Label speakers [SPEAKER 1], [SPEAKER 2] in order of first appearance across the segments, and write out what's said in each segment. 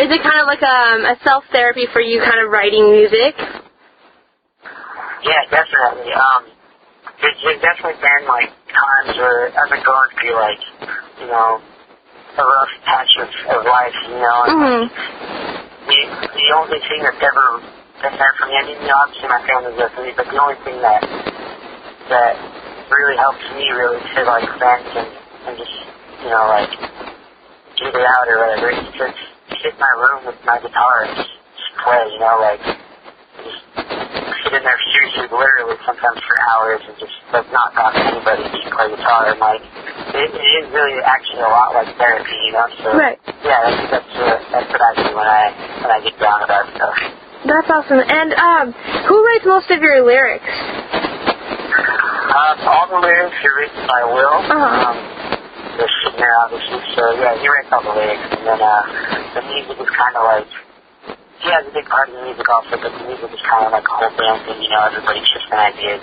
[SPEAKER 1] is it kind of like a self-therapy for you kind of writing music?
[SPEAKER 2] Yeah, definitely. There's definitely been, like, times where I've been going through, like, you know, a rough patch of life, you know, and the only thing that's ever been there for me, I mean, you know, obviously my family's there for me, but the only thing that really helps me really to, like, vent and just, you know, like, get it out or whatever, is to sit in my room with my guitar and just play, you know, like, just sit in there seriously, literally, sometimes for hours and just, like, not talk to anybody, just play guitar, and, like, it is really actually a lot like therapy, you know, so, yeah, that's what I do when I get down about stuff.
[SPEAKER 1] That's awesome. And, who writes most of your lyrics?
[SPEAKER 2] All the lyrics are written by Will. They're sitting there, obviously, so, yeah, he writes all the lyrics, and then, the music is kind of like, he has a big part of the music also, but the music is kind of like a whole band thing, you know, everybody's just an idea,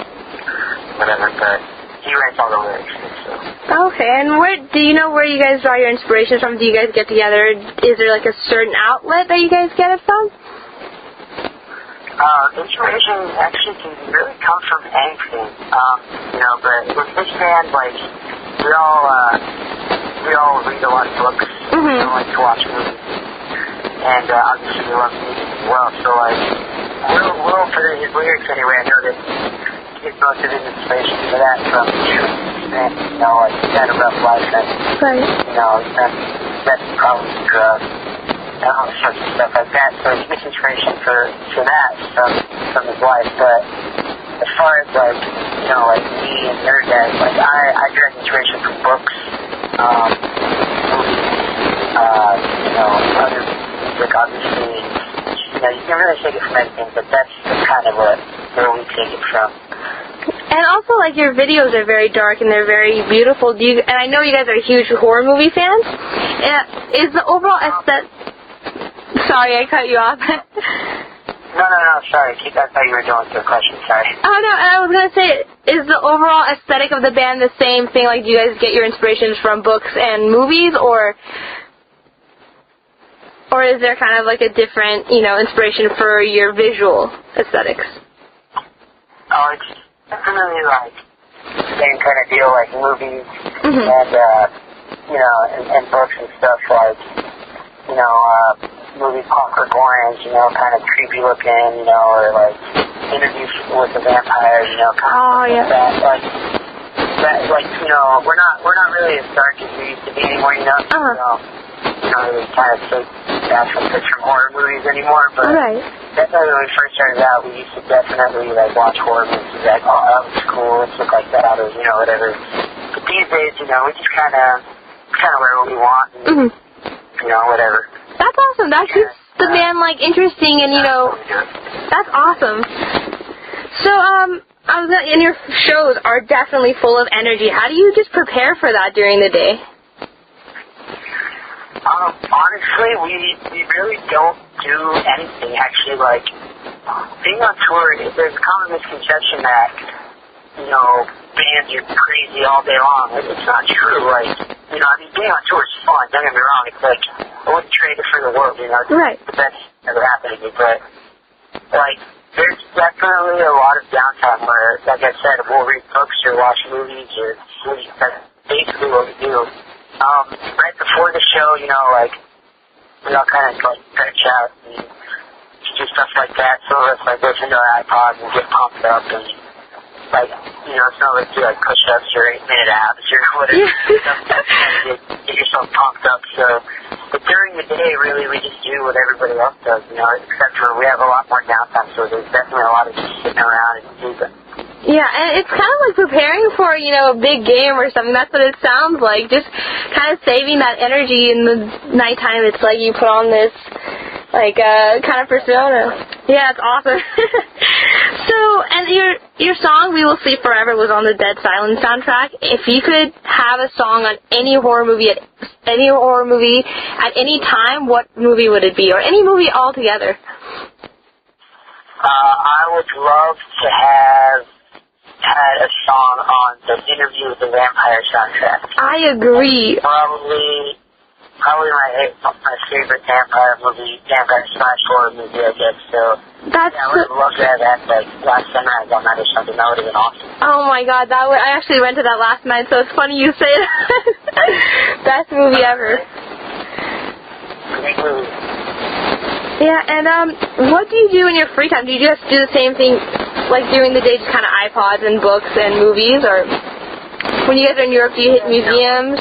[SPEAKER 2] whatever, but he writes all the lyrics, so.
[SPEAKER 1] Okay, and do you know where you guys draw your inspiration from? Do you guys get together? Is there like a certain outlet that you guys get it from?
[SPEAKER 2] Inspiration actually can really come from anything, you know, but with this band, like, we all read a lot of books, we like to watch movies, and obviously we love music as well, so, like, Will for his lyrics anyway, I know that he gets most of his inspiration for that from and, you know, like, he's had a rough life, and, you know, that's probably drugs, and all sorts of stuff like that, so he gets inspiration for that from his life, but as far as, like, you know, like, me and your guys, like, I derive inspiration from books, movies, you know, other music, obviously, you know, you can really take it from anything, but that's kind of where we take it from.
[SPEAKER 1] And also, like, your videos are very dark and they're very beautiful. And I know you guys are huge horror movie fans. Is the overall aesthetic... Sorry, I cut you off.
[SPEAKER 2] No, sorry. I thought you were going to a question, sorry.
[SPEAKER 1] Oh, no, I was going to say, is the overall aesthetic of the band the same thing? Like, do you guys get your inspirations from books and movies, or is there kind of like a different, you know, inspiration for your visual aesthetics?
[SPEAKER 2] Oh, it's definitely like the same kind of deal, like movies and, you know, and books and stuff, like, you know, movies Clockwork Orange, you know, kind of creepy looking, you know, or like Interviews with the Vampire, you know, kind of like that, like, you know, we're not really as dark as we used to be anymore, you know, so, you know, really kind of take actual picks from horror movies anymore, but definitely when we first started out, we used to definitely, like, watch horror movies, like, oh, that was cool, let's look like that, or, you know, whatever. But these days, you know, we just kind of wear what we want, and, you know, whatever.
[SPEAKER 1] That's awesome. That keeps the band, like, interesting, and, you know, that's awesome. So, and your shows are definitely full of energy. How do you just prepare for that during the day?
[SPEAKER 2] Honestly, we really don't do anything, actually. Like, being on tour, there's a common misconception that, you know, bands are crazy all day long. It's not true. Like, you know, I mean, being on tour is fun, don't get me wrong. It's like, I wouldn't trade it for the world, you know. It's the best ever happened to me. But, like, there's definitely a lot of downtime where, like I said, we'll read books or watch movies or sleep. That's basically what we do. Right before the show, you know, like, we all kind of, like, stretch out and do stuff like that. Some of us, like, listen to our iPods and get pumped up and, like, you know, some of us do, like, push-ups or 8-minute abs or whatever. Get yourself pumped up. So, but during the day, really, we just do what everybody else does, you know, except for we have a lot more downtime, so there's definitely a lot of just sitting around and music.
[SPEAKER 1] Yeah, and it's kind of like preparing for, you know, a big game or something. That's what it sounds like. Just kind of saving that energy in the nighttime. It's like you put on this, like, kind of persona. Yeah, it's awesome. So, and your song, We Will Sleep Forever, was on the Dead Silence soundtrack. If you could have a song on any horror movie at any time, what movie would it be? Or any movie altogether?
[SPEAKER 2] I would love to have had a song on the Interview with the Vampire soundtrack.
[SPEAKER 1] I agree.
[SPEAKER 2] Probably probably my favorite vampire /horror movie, I guess. So
[SPEAKER 1] That's
[SPEAKER 2] yeah, I would have loved to have that like last sunrise on that or something. That would have been awesome.
[SPEAKER 1] Oh my God, I actually rented that last night, so it's funny you say that. Best movie ever.
[SPEAKER 2] Great movie.
[SPEAKER 1] Yeah, and what do you do in your free time? Do you just do the same thing, like during the day, just kind of iPods and books and movies, or when you guys are in Europe, do you hit museums?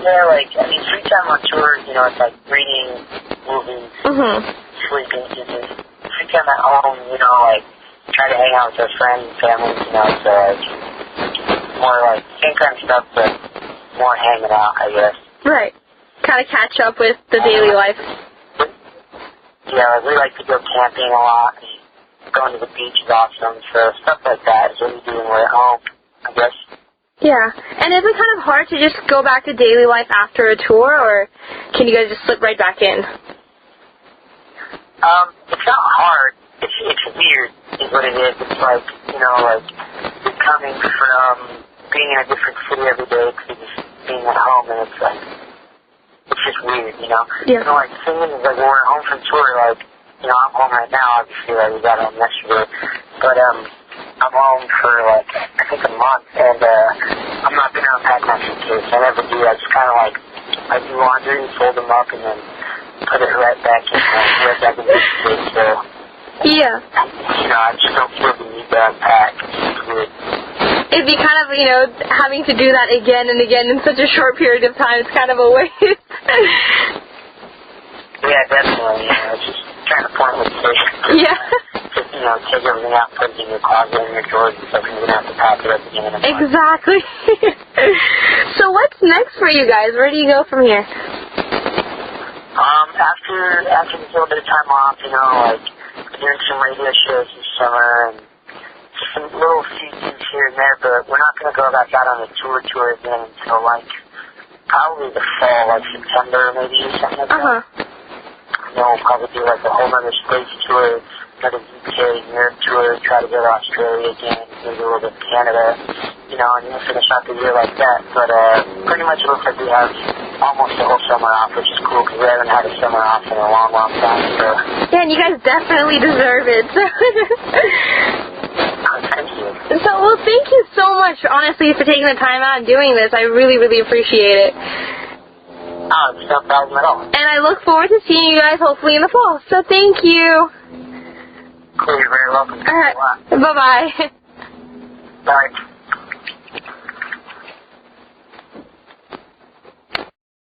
[SPEAKER 2] Yeah, like, I mean, free time on tour, you know, it's like reading, moving, sleeping, eating. Free time at home, you know, like, try to hang out with our friends and family, you know, so like, more like, same kind of stuff, but more hanging out, I guess.
[SPEAKER 1] Right. Kind of catch up with the daily life.
[SPEAKER 2] Yeah, we like to go camping a lot, and going to the beach is awesome, so stuff like that is what we do when we're at home, I guess.
[SPEAKER 1] Yeah, and is it kind of hard to just go back to daily life after a tour, or can you guys just slip right back in?
[SPEAKER 2] It's not hard. It's weird, is what it is. It's like, you know, like, you're coming from being in a different city every day to just being at home, and it's like, it's just weird, you know?
[SPEAKER 1] Yeah.
[SPEAKER 2] You know, like, singing is like, when we're home from tour, like, you know, I'm home right now, obviously, like, we got home yesterday, but, I'm home for, like, I think a month, and, I'm not going to unpack my suitcase. I never do. I just kind of, like, I do laundry, fold them up, and then put it right back in the suitcase, so.
[SPEAKER 1] Yeah.
[SPEAKER 2] You know, I just don't feel the need to unpack. It's weird.
[SPEAKER 1] It'd be kind of, you know, having to do that again and again in such a short period of time. It's kind of a waste.
[SPEAKER 2] Yeah, definitely. You know, it's just kind of pointless.
[SPEAKER 1] Yeah.
[SPEAKER 2] Just, you know, take everything out, put it in your closet, in your drawers, and stuff, and you're going to have to pack it up again in a month.
[SPEAKER 1] Exactly. So what's next for you guys? Where do you go from here?
[SPEAKER 2] After this little bit of time off, you know, like, doing some radio shows this summer, and some little features here and there, but we're not going to go back out on a tour again until, like, probably the fall, like September maybe, or something like that. And then we'll probably do, like, a whole other space tour, another UK, Europe tour, try to go to Australia again, maybe a little bit of Canada, you know, and we'll finish out the year like that. But pretty much it looks like we have almost the whole summer off, which is cool, because we haven't had a summer off in a long, long time, so.
[SPEAKER 1] Yeah, and you guys definitely deserve it.
[SPEAKER 2] Thank you.
[SPEAKER 1] So, well, thank you so much, honestly, for taking the time out and doing this. I really, really appreciate it.
[SPEAKER 2] Oh, it's no problem at all.
[SPEAKER 1] And I look forward to seeing you guys hopefully in the fall. So thank you.
[SPEAKER 2] Cool, you're very welcome.
[SPEAKER 1] All right. Bye-bye.
[SPEAKER 2] Bye.